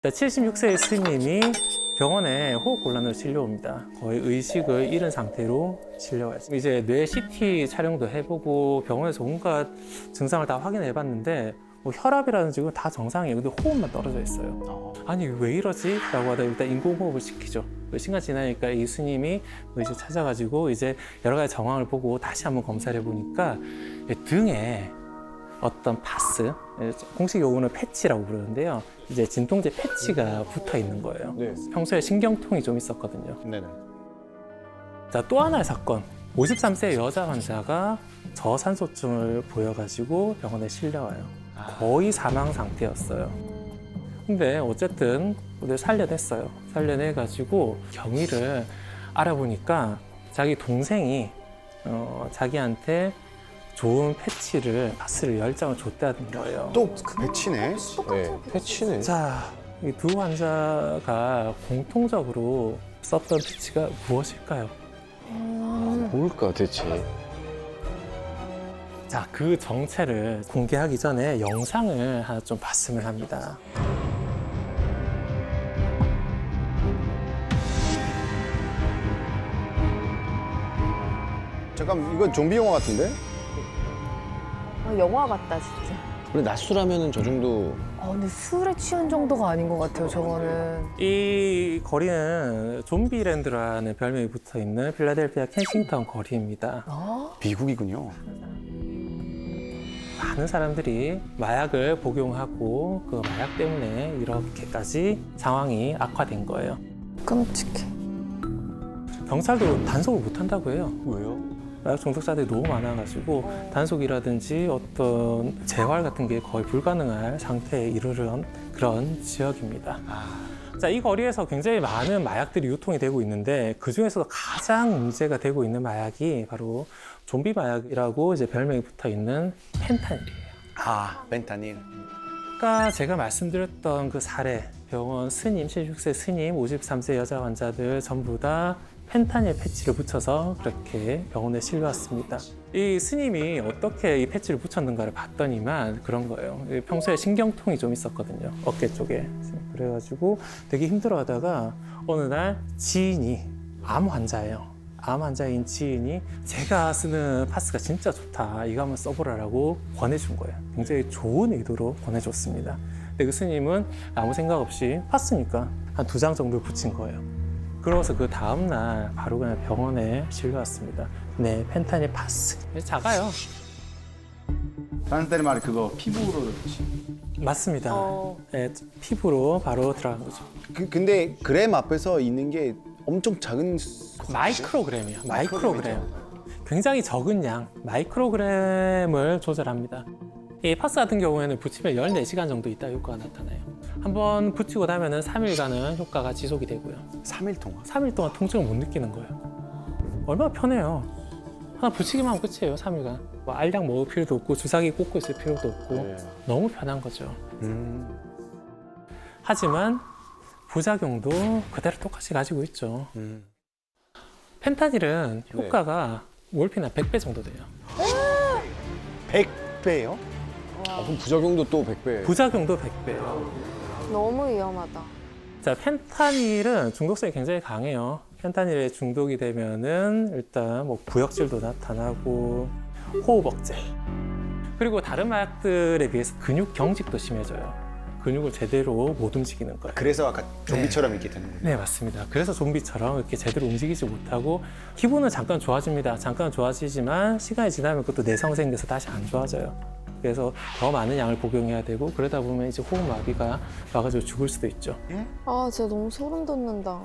76세의 스님이 병원에 호흡곤란으로 실려옵니다. 거의 의식을 잃은 상태로 실려와요. 이제 뇌 CT 촬영도 해보고 병원에서 온갖 증상을 다 확인해봤는데 뭐 혈압이라든지 이건 다 정상이에요. 근데 호흡만 떨어져 있어요. 아니 왜 이러지? 라고 하다 일단 인공호흡을 시키죠. 시간 지나니까 이 스님이 이제 찾아가지고 이제 여러 가지 정황을 보고 다시 한번 검사를 해보니까 등에 어떤 파스, 공식 용어는 패치라고 부르는데요. 이제 진통제 패치가 붙어 있는 거예요. 네. 평소에 신경통이 좀 있었거든요. 네네. 자, 또 하나의 사건. 53세 여자 환자가 저산소증을 보여가지고 병원에 실려와요. 거의 사망 상태였어요. 근데 어쨌든 살려냈어요. 살려내가지고 경위를 알아보니까 자기 동생이 자기한테 좋은 패치를, 파스를 10장을 줬다는 거예요. 또 패치네. 네, 패치네. 자, 이 두 환자가 공통적으로 썼던 패치가 무엇일까요? 뭘까 대체? 자, 그 정체를 공개하기 전에 영상을 하나 좀 봤으면 합니다. 잠깐 이건 좀비 영화 같은데? 영화 같다 진짜. 원래 낮술하면은 저 정도 근데 술에 취한 정도가 아닌 것 같아요, 저거는. 이 거리는 좀비랜드라는 별명이 붙어 있는 필라델피아 켄싱턴 거리입니다. 미국이군요. 많은 사람들이 마약을 복용하고 그 마약 때문에 이렇게까지 상황이 악화된 거예요. 끔찍해. 경찰도 단속을 못 한다고 해요. 왜요? 마약 중독자들이 너무 많아가지고 단속이라든지 어떤 재활 같은 게 거의 불가능할 상태에 이르는 그런 지역입니다. 자, 이 거리에서 굉장히 많은 마약들이 유통이 되고 있는데 그 중에서도 가장 문제가 되고 있는 마약이 바로 좀비 마약이라고 이제 별명이 붙어 있는 펜타닐이에요. 펜타닐. 아까 제가 말씀드렸던 그 사례, 병원 스님, 76세 스님, 53세 여자 환자들 전부 다 펜타닐 패치를 붙여서 그렇게 병원에 실려왔습니다. 이 스님이 어떻게 이 패치를 붙였는가를 봤더니만 그런 거예요. 평소에 신경통이 좀 있었거든요. 어깨 쪽에. 그래가지고 되게 힘들어하다가 어느 날 지인이 암 환자예요. 암 환자인 지인이 제가 쓰는 파스가 진짜 좋다. 이거 한번 써보라라고 권해준 거예요. 굉장히 좋은 의도로 권해줬습니다. 근데 그 스님은 아무 생각 없이 파스니까 한 2장 정도 붙인 거예요. 그래서 그 다음날 바로 그냥 병원에 실려왔습니다. 네, 펜타닐 파스. 작아요. 펜타닐 말이 그거 피부로 맞습니다. 네, 피부로 바로 들어간 거죠. 근데 그램 앞에서 있는 게 엄청 작은 마이크로그램이요. 마이크로그램. 굉장히 적은 양, 마이크로그램을 조절합니다. 이 파스 같은 경우에는 붙이면 14시간 정도 있다 효과가 나타나요. 한번 붙이고 나면은 3일간은 효과가 지속이 되고요. 3일 동안. 3일 동안 통증을 못 느끼는 거예요. 얼마나 편해요. 하나 붙이기만 하면 끝이에요, 3일간. 뭐 알약 먹을 필요도 없고 주사기 꽂고 있을 필요도 없고 네. 너무 편한 거죠. 하지만 부작용도 그대로 똑같이 가지고 있죠. 펜타닐은 네. 효과가 몰핀 한 100배 정도 돼요. 100배요? 그럼 부작용도 또 100배. 부작용도 100배예요. 너무 위험하다. 자, 펜타닐은 중독성이 굉장히 강해요. 펜타닐에 중독이 되면은 일단 뭐 구역질도 나타나고 호흡 억제. 그리고 다른 마약들에 비해서 근육 경직도 심해져요. 근육을 제대로 못 움직이는 거예요. 그래서 아까 좀비처럼 이렇게 되는 거예요. 네, 맞습니다. 그래서 좀비처럼 이렇게 제대로 움직이지 못하고 기분은 잠깐 좋아집니다. 잠깐 좋아지지만 시간이 지나면 그것도 내성 생겨서 다시 안 좋아져요. 그래서 더 많은 양을 복용해야 되고 그러다 보면 이제 호흡마비가 와가지고 죽을 수도 있죠. 진짜 너무 소름 돋는다.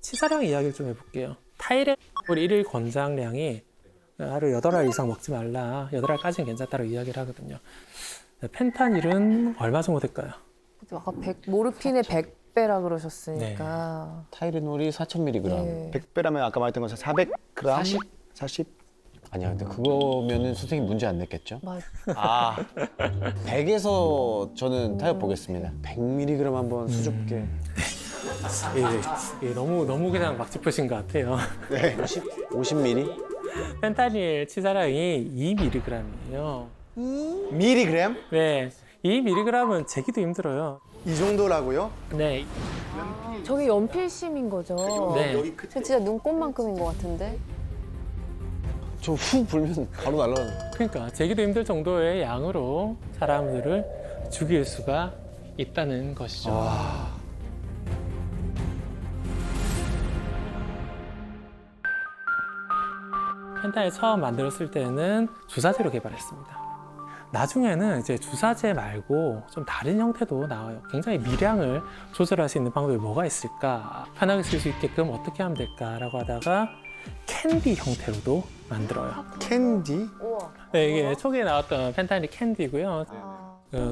치사량 이야기를 좀 해볼게요. 타이레놀 1일 권장량이 하루 8알 이상 먹지 말라. 8알까지는 괜찮다고 이야기를 하거든요. 펜타닐은 얼마 정도 될까요? 아까 모르핀의 100배라 그러셨으니까. 타이레놀이 4,000mg. 네. 100배라면 아까 말했던 것처럼 400g? 40? 아니야, 근데 그거면은 선생님 문제 안 냈겠죠? 맞아. 100에서 저는 타협 보겠습니다. 100mg 한번 수줍게. 예, 너무 그냥 막 짚으신 것 같아요. 네. 50ml? 펜타닐 치사량이 2mg이에요. 미리그램? 네, 2mg은 재기도 힘들어요. 이 정도라고요? 네, 저게 연필심인 거죠? 네. 저 진짜 눈꽃만큼인 것 같은데. 저 후 불면 바로 날아가는. 그러니까 재기도 힘들 정도의 양으로 사람들을 죽일 수가 있다는 것이죠. 펜타닐 처음 만들었을 때는 주사제로 개발했습니다. 나중에는 이제 주사제 말고 좀 다른 형태도 나와요. 굉장히 미량을 조절할 수 있는 방법이 뭐가 있을까? 편하게 쓸 수 있게끔 어떻게 하면 될까라고 하다가 캔디 형태로도 만들어요. 캔디? 우와. 네, 이게 초기에 나왔던 펜타닐 캔디고요.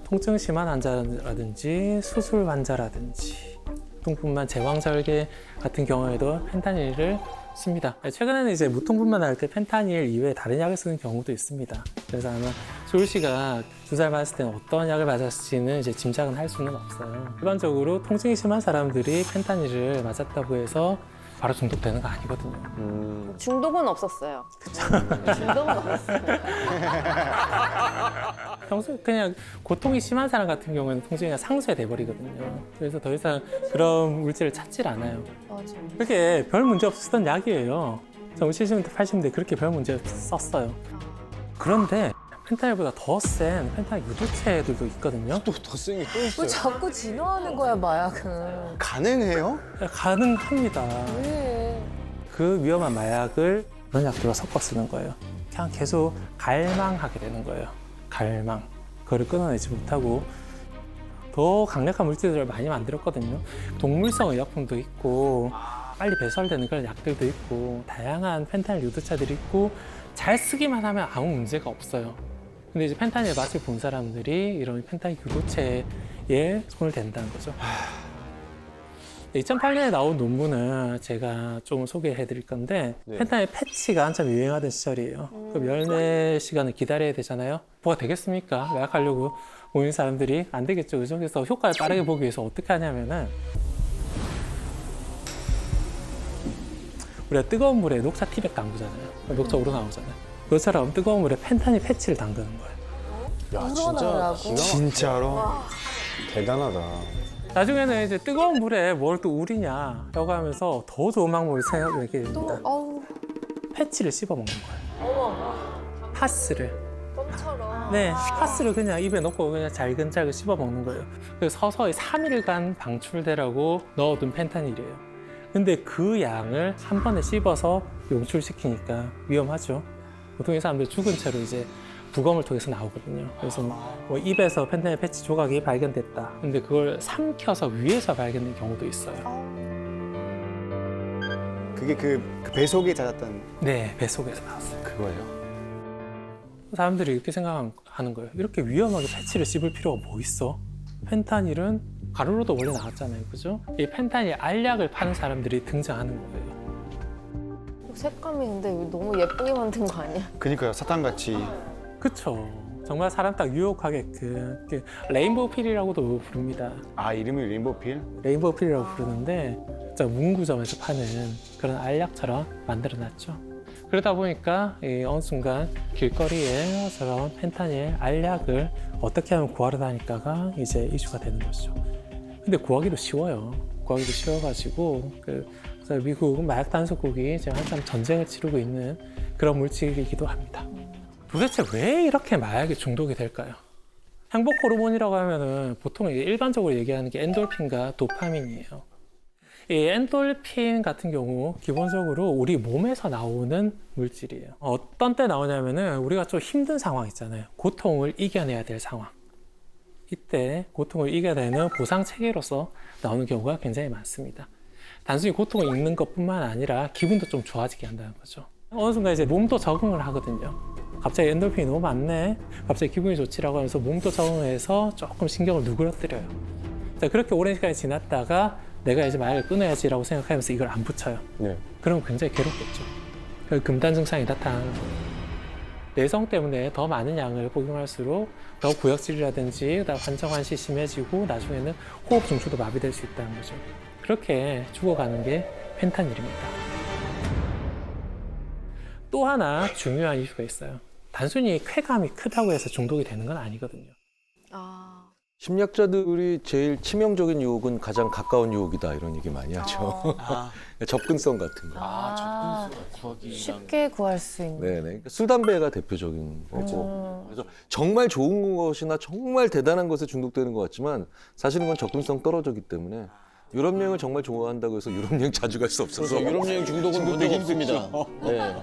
통증 심한 환자라든지 수술 환자라든지 무통분만 제왕절개 같은 경우에도 펜타닐을 씁니다. 최근에는 이제 무통분만 할 때 펜타닐 이외에 다른 약을 쓰는 경우도 있습니다. 그래서 아마 조울 씨가 주사를 맞았을 때는 어떤 약을 맞았을지는 이제 짐작은 할 수는 없어요. 일반적으로 통증이 심한 사람들이 펜타닐을 맞았다고 해서 바로 중독되는 거 아니거든요. 중독은 없었어요. 중독은 없었어요. 평소 그냥 고통이 심한 사람 같은 경우에는 통증이 그냥 상쇄돼 버리거든요. 그래서 더 이상 그런 물질을 찾질 않아요. 맞아. 그게 별 문제 없었던 약이에요. 정말 70년대, 80년대 그렇게 별 문제 없었어요. 그런데 펜타닐보다 더 센 펜타닐 유도체들도 있거든요. 또 더 센 게 또 왜 있어요. 자꾸 진화하는 거야, 마약은. 가능해요? 가능합니다. 왜? 그 위험한 마약을 그런 약들과 섞어 쓰는 거예요. 그냥 계속 갈망하게 되는 거예요. 갈망. 그거를 끊어내지 못하고 더 강력한 물질들을 많이 만들었거든요. 동물성 의약품도 있고 빨리 배설되는 그런 약들도 있고 다양한 펜타닐 유도차들이 있고 잘 쓰기만 하면 아무 문제가 없어요. 근데 이제 펜타닐 맛을 본 사람들이 이런 펜타닐 유도체에 손을 댄다는 거죠. 2008년에 나온 논문을 제가 좀 소개해 드릴 건데 네. 펜타닐 패치가 한참 유행하던 시절이에요. 그럼 열매 시간을 기다려야 되잖아요. 뭐가 되겠습니까? 마약하려고 모인 사람들이 안 되겠죠. 그죠? 그래서 효과를 빠르게 보기 위해서 어떻게 하냐면은 우리가 뜨거운 물에 녹차 티백 담그잖아요. 녹차 우러나오잖아요. 그것처럼 뜨거운 물에 펜타닐 패치를 담그는 거예요. 야, 진짜 우러나라고? 기가 진짜로? 대단하다. 나중에는 이제 뜨거운 물에 뭘 또 우리냐라고 하면서 더 좋은 방법을 생각하게 됩니다. 어우, 패치를 씹어 먹는 거예요. 파스를. 네, 파스를 그냥 입에 넣고 그냥 잘근잘근 씹어 먹는 거예요. 그래서 서서히 3일간 방출되라고 넣어둔 펜타닐이에요. 근데 그 양을 한 번에 씹어서 용출시키니까 위험하죠. 보통 이 사람들 죽은 채로 이제 부검을 통해서 나오거든요. 그래서 뭐 입에서 펜타닐 패치 조각이 발견됐다. 근데 그걸 삼켜서 위에서 발견된 경우도 있어요. 그게 그 배 속에 잦았던 네, 배 속에서 나왔어요. 그거예요? 사람들이 이렇게 생각하는 거예요. 이렇게 위험하게 패치를 씹을 필요가 뭐 있어? 펜타닐은 가루로도 원래 나왔잖아요. 그죠? 이 펜타닐 알약을 파는 사람들이 등장하는 거예요. 색감이 근데 너무 예쁘게 만든 거 아니야? 그니까요 사탕같이. 그쵸? 정말 사람 딱 유혹하게끔 레인보우 필이라고도 부릅니다. 아 이름이 레인보우필? 레인보우 필이라고 부르는데 진짜 문구점에서 파는 그런 알약처럼 만들어놨죠. 그러다 보니까 어느 순간 길거리에 저런 펜타닐 알약을 어떻게 하면 구하러 다닐까가 이제 이슈가 되는 거죠. 근데 구하기도 쉬워요. 구하기도 쉬워가지고 그래서 미국은 마약 단속국이 지금 한참 전쟁을 치르고 있는 그런 물질이기도 합니다. 도대체 왜 이렇게 마약에 중독이 될까요? 행복 호르몬이라고 하면은 보통 일반적으로 얘기하는 게 엔돌핀과 도파민이에요. 이 엔돌핀 같은 경우 기본적으로 우리 몸에서 나오는 물질이에요. 어떤 때 나오냐면은 우리가 좀 힘든 상황 있잖아요. 고통을 이겨내야 될 상황. 이때 고통을 이겨내는 보상 체계로서 나오는 경우가 굉장히 많습니다. 단순히 고통을 잊는 것뿐만 아니라 기분도 좀 좋아지게 한다는 거죠. 어느 순간 이제 몸도 적응을 하거든요. 갑자기 엔돌핀이 너무 많네. 갑자기 기분이 좋지라고 하면서 몸도 적응해서 조금 신경을 누그러뜨려요. 자, 그렇게 오랜 시간이 지났다가 내가 이제 마약을 끊어야지라고 생각하면서 이걸 안 붙여요. 네. 그럼 굉장히 괴롭겠죠. 그 금단 증상이 나타나는 거예요. 내성 때문에 더 많은 양을 복용할수록 더 구역질이라든지 그다음 환청환시 심해지고 나중에는 호흡 중추도 마비될 수 있다는 거죠. 그렇게 죽어가는 게 펜타닐입니다. 또 하나 중요한 이유가 있어요. 단순히 쾌감이 크다고 해서 중독이 되는 건 아니거든요. 아, 심리학자들이 제일 치명적인 유혹은 가장 가까운 유혹이다 이런 얘기 많이 하죠. 접근성 같은 거. 쉽게 구할 수 있는. 네네. 그러니까 술, 담배가 대표적인 거고. 그래서 정말 좋은 것이나 정말 대단한 것에 중독되는 것 같지만 사실은 그건 접근성 떨어졌기 때문에 유럽 여행을 정말 좋아한다고 해서 유럽 여행 자주 갈 수 없어서 그래서 유럽 여행 중독은 본 적 없습니다. 네.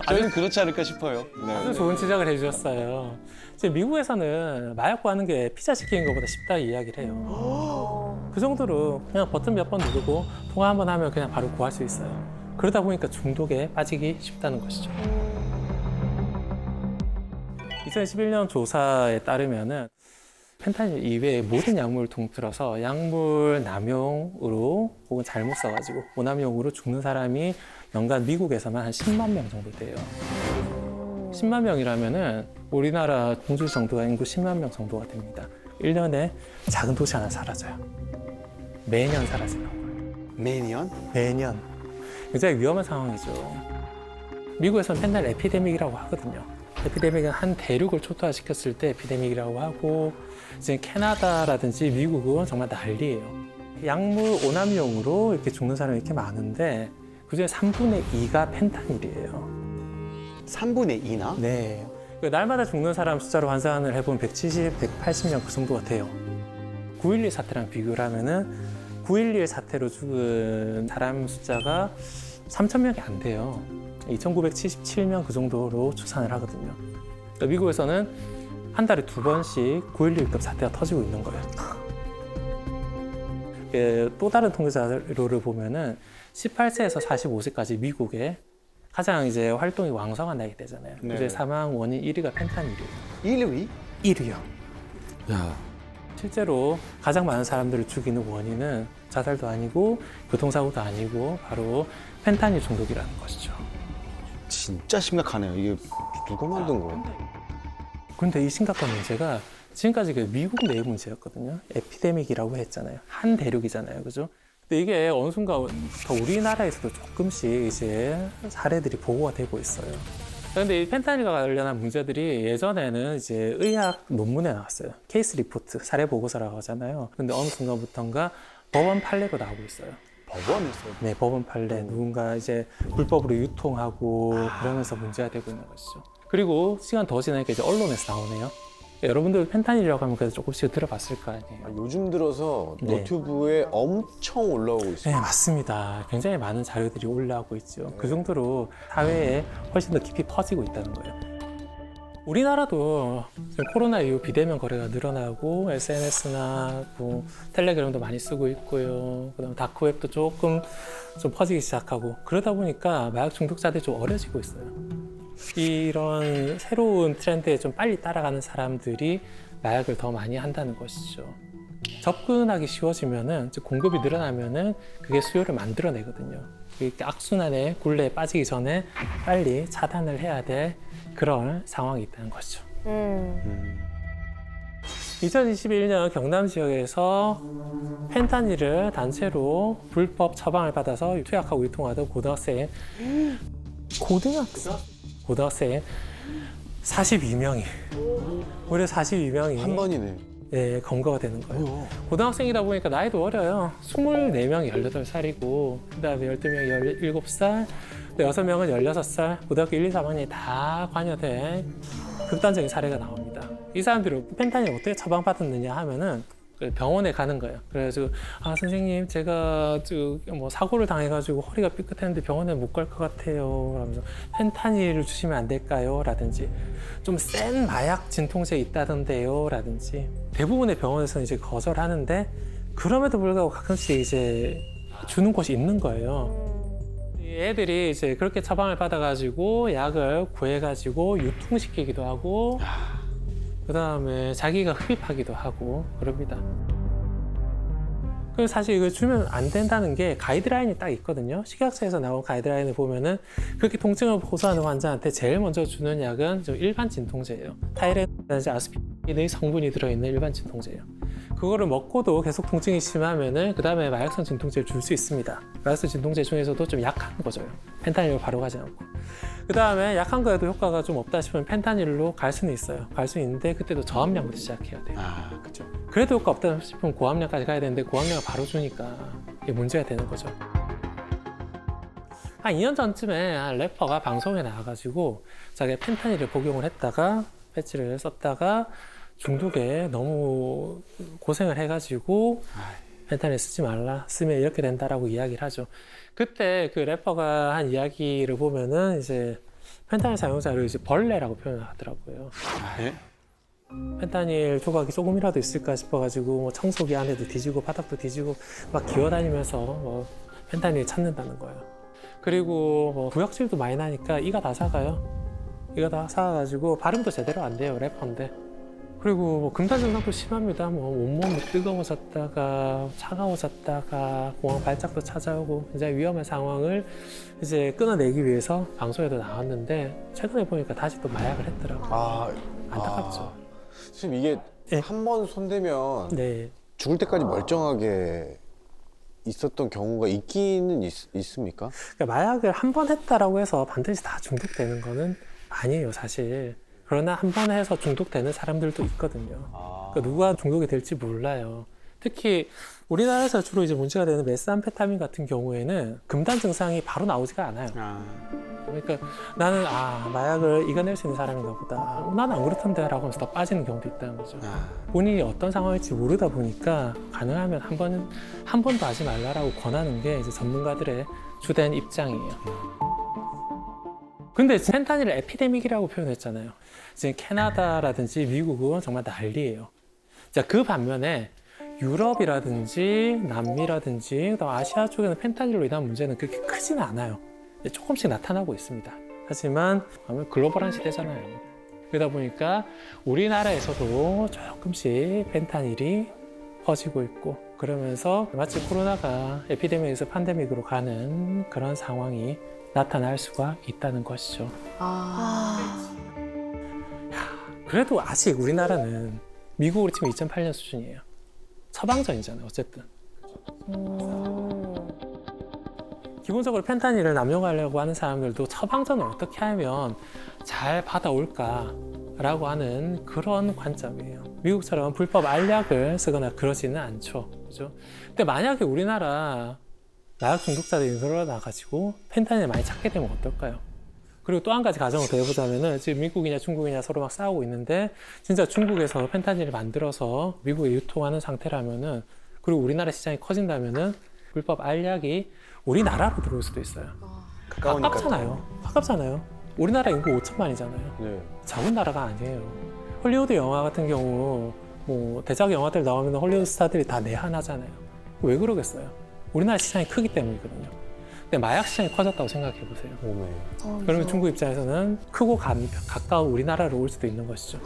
저희는 그렇지 않을까 싶어요. 아주 네. 좋은 지적을 해주셨어요. 지금 미국에서는 마약 구하는 게 피자 시키는 것보다 쉽다 이야기를 해요. 그 정도로 그냥 버튼 몇 번 누르고 통화 한 번 하면 그냥 바로 구할 수 있어요. 그러다 보니까 중독에 빠지기 쉽다는 것이죠. 2011년 조사에 따르면은 펜타닐 이외의 모든 약물을 통틀어서 약물 남용으로 혹은 잘못 써가지고 오남용으로 죽는 사람이 연간 미국에서만 한 10만 명 정도 돼요. 10만 명이라면은 우리나라 공주 정도가 인구 10만 명 정도가 됩니다. 1년에 작은 도시 하나 사라져요. 매년 사라지는 거예요. 매년? 매년. 굉장히 위험한 상황이죠. 미국에서는 펜타닐 에피데믹이라고 하거든요. 에피데믹은 한 대륙을 초토화시켰을 때 에피데믹이라고 하고 이제 캐나다라든지 미국은 정말 난리예요. 약물 오남용으로 이렇게 죽는 사람이 이렇게 많은데 그중에 3분의 2가 펜타닐이에요. 3분의 2나? 네. 날마다 죽는 사람 숫자로 환산을 해보면 170, 180명 그 정도가 돼요. 9.11 사태랑 비교를 하면은 9.11 사태로 죽은 사람 숫자가 3,000명이 안 돼요. 2,977명 그 정도로 추산을 하거든요. 그러니까 미국에서는 한 달에 2번씩 9.11급 사태가 터지고 있는 거예요. 또 다른 통계 자료를 보면은 18세에서 45세까지 미국에 가장 이제 활동이 왕성한 나이대잖아요. 네. 그중에 사망 원인 1위가 펜타닐이에요. 1위? 1위요. 야, 실제로 가장 많은 사람들을 죽이는 원인은 자살도 아니고 교통사고도 아니고 바로 펜타닐 중독이라는 것이죠. 진짜 심각하네요. 이게 누가 만든 거예요? 그런데 이 심각한 문제가 지금까지 그 미국 내 문제였거든요. 에피데믹이라고 했잖아요. 한 대륙이잖아요. 그죠? 근데 이게 어느 순간부터 우리나라에서도 조금씩 이제 사례들이 보고가 되고 있어요. 그런데 이 펜타닐과 관련한 문제들이 예전에는 이제 의학 논문에 나왔어요. 케이스 리포트, 사례 보고서라고 하잖아요. 근데 어느 순간부터인가 법원 판례가 나오고 있어요. 법원에서? 네, 법원 판례. 누군가 이제 불법으로 유통하고 그러면서 문제가 되고 있는 것이죠. 그리고 시간 더 지나니까 이제 언론에서 나오네요. 여러분들 펜타닐이라고 하면 그래도 조금씩 들어봤을 거 아니에요. 요즘 들어서 네. 노트북에 엄청 올라오고 네, 있어요. 맞습니다. 굉장히 많은 자료들이 올라오고 있죠. 그 정도로 사회에 훨씬 더 깊이 퍼지고 있다는 거예요. 우리나라도 지금 코로나 이후 비대면 거래가 늘어나고 SNS나 뭐 텔레그램도 많이 쓰고 있고요. 그다음 다크웹도 조금 좀 퍼지기 시작하고 그러다 보니까 마약 중독자들이 좀 어려지고 있어요. 이런 새로운 트렌드에 좀 빨리 따라가는 사람들이 마약을 더 많이 한다는 것이죠. 접근하기 쉬워지면은 즉 공급이 늘어나면은 그게 수요를 만들어내거든요. 이렇게 악순환의 굴레에 빠지기 전에 빨리 차단을 해야 될 그런 상황이 있다는 거죠. 2021년 경남 지역에서 펜타닐을 단체로 불법 처방을 받아서 투약하고 유통하던 고등학생 42명이 무려 42명이 한 번이네. 예, 검거가 되는 거예요. 고등학생이다 보니까 나이도 어려요. 24명이 18살이고 그다음에 12명이 17살, 6명은 16살, 고등학교 1, 2, 3학년이 다 관여된 극단적인 사례가 나옵니다. 이 사람들이 펜타닐 어떻게 처방받았느냐 하면은 병원에 가는 거예요. 그래가지고 아 선생님 제가 뭐 사고를 당해가지고 허리가 삐끗했는데 병원에 못 갈 것 같아요. 하면서 펜타닐을 주시면 안 될까요? 라든지 좀 센 마약 진통제 있다던데요. 라든지 대부분의 병원에서는 이제 거절하는데 그럼에도 불구하고 가끔씩 이제 주는 곳이 있는 거예요. 이 애들이 이제 그렇게 처방을 받아가지고 약을 구해가지고 유통시키기도 하고 그다음에 자기가 흡입하기도 하고 그럽니다. 그리고 사실 이걸 주면 안 된다는 게 가이드라인이 딱 있거든요. 식약처에서 나온 가이드라인을 보면은 그렇게 통증을 호소하는 환자한테 제일 먼저 주는 약은 좀 일반 진통제예요. 타이레놀이나 아스피린의 성분이 들어있는 일반 진통제예요. 그거를 먹고도 계속 통증이 심하면은 그다음에 마약성 진통제를 줄 수 있습니다. 마약성 진통제 중에서도 좀 약한 거죠. 펜타닐을 바로 가지 않고. 그 다음에 약한 거에도 효과가 좀 없다 싶으면 펜타닐로 갈 수는 있어요. 갈 수 있는데 그때도 저함량부터 시작해야 돼요. 그렇죠. 그래도 효과 없다 싶으면 고함량까지 가야 되는데 고함량을 바로 주니까 이게 문제가 되는 거죠. 한 2년 전쯤에 한 래퍼가 방송에 나와가지고 자기가 펜타닐을 복용을 했다가 패치를 썼다가 중독에 너무 고생을 해가지고 펜타닐 쓰지 말라, 쓰면 이렇게 된다라고 이야기를 하죠. 그때 그 래퍼가 한 이야기를 보면은 이제 펜타닐 사용자를 이제 벌레라고 표현을 하더라고요. 예? 펜타닐 조각이 조금이라도 있을까 싶어가지고 뭐 청소기 안에도 뒤지고 바닥도 뒤지고 막 기어다니면서 뭐 펜타닐 찾는다는 거예요. 그리고 뭐 구역질도 많이 나니까 이가 다 삭아요. 이가 다 삭아가지고 발음도 제대로 안 돼요, 래퍼인데. 그리고 뭐 금단 증상도 심합니다. 뭐 온몸이 뜨거워졌다가 차가워졌다가 공황 발작도 찾아오고 굉장히 위험한 상황을 이제 끊어내기 위해서 방송에도 나왔는데 최근에 보니까 다시 또 마약을 했더라고요. 안타깝죠. 선생님 이게 네. 한 번 손대면 네. 죽을 때까지 멀쩡하게 있었던 경우가 있기는 있습니까? 그러니까 마약을 한 번 했다라고 해서 반드시 다 중독되는 거는 아니에요, 사실. 그러나 한 번 해서 중독되는 사람들도 있거든요. 그러니까 누가 중독이 될지 몰라요. 특히 우리나라에서 주로 이제 문제가 되는 메스암페타민 같은 경우에는 금단 증상이 바로 나오지가 않아요. 그러니까 나는 마약을 이겨낼 수 있는 사람인가 보다. 나는 안 그렇던데 라고 하면서 더 빠지는 경우도 있다는 거죠. 본인이 어떤 상황일지 모르다 보니까 가능하면 한 번도 하지 말라라고 권하는 게 이제 전문가들의 주된 입장이에요. 근데 펜타닐을 에피데믹이라고 표현했잖아요. 지금 캐나다라든지 미국은 정말 난리예요. 자, 그 반면에 유럽이라든지 남미라든지 그다음 아시아 쪽에는 펜타닐로 인한 문제는 그렇게 크지는 않아요. 조금씩 나타나고 있습니다. 하지만 글로벌한 시대잖아요. 그러다 보니까 우리나라에서도 조금씩 펜타닐이 퍼지고 있고 그러면서 마치 코로나가 에피데믹에서 판데믹으로 가는 그런 상황이 나타날 수가 있다는 것이죠. 그래도 아직 우리나라는 미국으로 치면 2008년 수준이에요. 처방전이잖아요, 어쨌든. 기본적으로 펜타닐을 남용하려고 하는 사람들도 처방전을 어떻게 하면 잘 받아올까라고 하는 그런 관점이에요. 미국처럼 불법 알약을 쓰거나 그러지는 않죠. 그죠? 근데 만약에 우리나라 마약 중독자들이 늘어나가지고 펜타닐을 많이 찾게 되면 어떨까요? 그리고 또 한 가지 가정을 더 해보자면은 지금 미국이냐 중국이냐 서로 막 싸우고 있는데 진짜 중국에서 펜타닐을 만들어서 미국에 유통하는 상태라면은 그리고 우리나라 시장이 커진다면은 불법 알약이 우리나라로 들어올 수도 있어요. 가깝잖아요. 우리나라 인구 5천만이잖아요. 네. 작은 나라가 아니에요. 헐리우드 영화 같은 경우 뭐 대작 영화들 나오면 헐리우드 스타들이 다 내한하잖아요. 왜 그러겠어요? 우리나라 시장이 크기 때문이거든요. 근데 마약 시장이 커졌다고 생각해 보세요. 그러면 중국 입장에서는 크고 가까운 우리나라로 올 수도 있는 것이죠.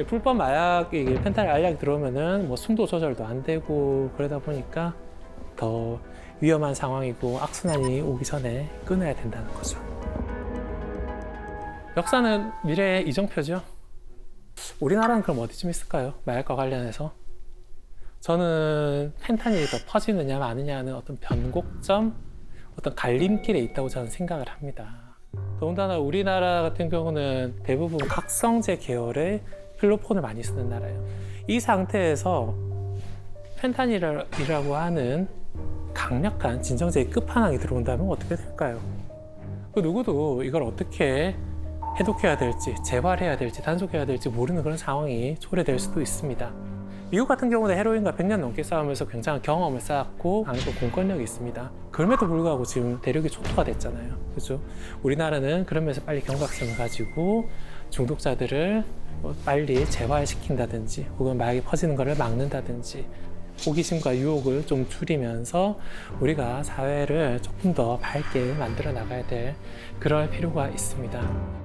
불법 마약이 펜타닐 알약이 들어오면은 뭐 순도 조절도 안 되고 그러다 보니까 더 위험한 상황이고 악순환이 오기 전에 끊어야 된다는 거죠. 역사는 미래의 이정표죠. 우리나라는 그럼 어디쯤 있을까요? 마약과 관련해서. 저는 펜타닐이 더 퍼지느냐 마느냐는 어떤 변곡점, 어떤 갈림길에 있다고 저는 생각을 합니다. 더군다나 우리나라 같은 경우는 대부분 각성제 계열의 필로폰을 많이 쓰는 나라예요. 이 상태에서 펜타닐이라고 하는 강력한 진정제의 끝판왕이 들어온다면 어떻게 될까요? 누구도 이걸 어떻게 해독해야 될지, 재활해야 될지, 단속해야 될지 모르는 그런 상황이 초래될 수도 있습니다. 미국 같은 경우는 헤로인과 100년 넘게 싸우면서 굉장한 경험을 쌓았고 강력한 공권력이 있습니다. 그럼에도 불구하고 지금 대륙이 초토화 됐잖아요. 그렇죠? 우리나라는 그런 면에서 빨리 경각심을 가지고 중독자들을 빨리 재활시킨다든지 혹은 마약이 퍼지는 것을 막는다든지 호기심과 유혹을 좀 줄이면서 우리가 사회를 조금 더 밝게 만들어 나가야 될 그럴 필요가 있습니다.